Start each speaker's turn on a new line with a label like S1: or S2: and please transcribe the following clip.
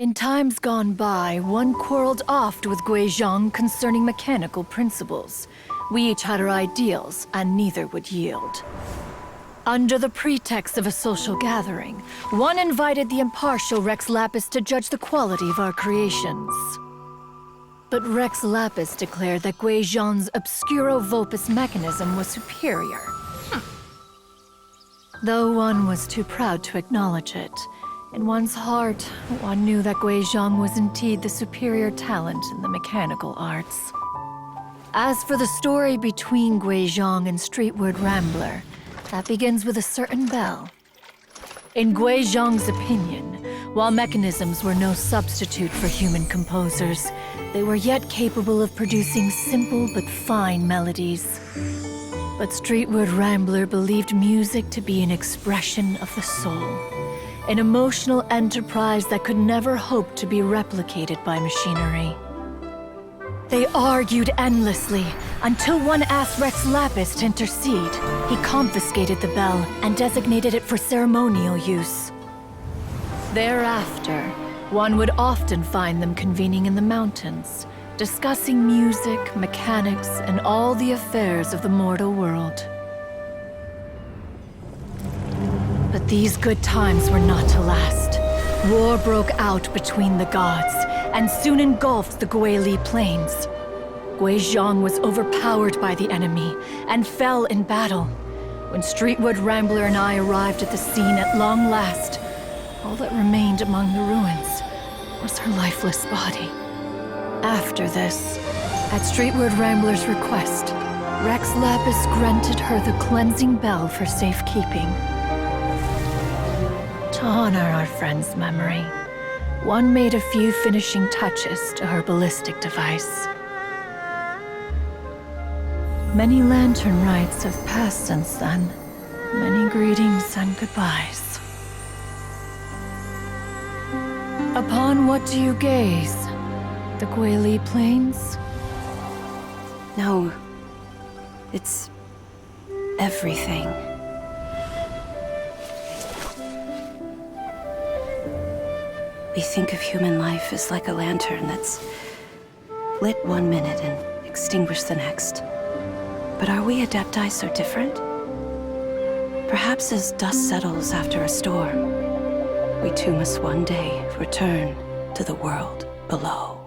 S1: In times gone by, one quarreled oft with Guizhong concerning mechanical principles. We each had our ideals, and neither would yield. Under the pretext of a social gathering, one invited the impartial Rex Lapis to judge the quality of our creations. But Rex Lapis declared that Guizhong's Obscuro Vulpus mechanism was superior. Though one was too proud to acknowledge it, in one's heart, one knew that Guizhong was indeed the superior talent in the mechanical arts. As for the story between Guizhong and Streetward Rambler, that begins with a certain bell. In Guizhong's opinion, while mechanisms were no substitute for human composers, they were yet capable of producing simple but fine melodies. But Streetward Rambler believed music to be an expression of the soul, an emotional enterprise that could never hope to be replicated by machinery. They argued endlessly, until one asked Rex Lapis to intercede. He confiscated the bell and designated it for ceremonial use. Thereafter, one would often find them convening in the mountains, discussing music, mechanics, and all the affairs of the mortal world. But these good times were not to last. War broke out between the gods, and soon engulfed the Guili plains. Guizhong was overpowered by the enemy, and fell in battle. When Streetward Rambler and I arrived at the scene at long last, all that remained among the ruins was her lifeless body. After this, at Streetward Rambler's request, Rex Lapis granted her the cleansing bell for safekeeping. To honor our friend's memory, one made a few finishing touches to her ballistic device. Many lantern rites have passed since then. Many greetings and goodbyes. Upon what do you gaze? The Guili Plains?
S2: No. It's everything. We think of human life as like a lantern that's lit one minute and extinguished the next. But are we Adepti so different? Perhaps as dust settles after a storm, we too must one day return to the world below.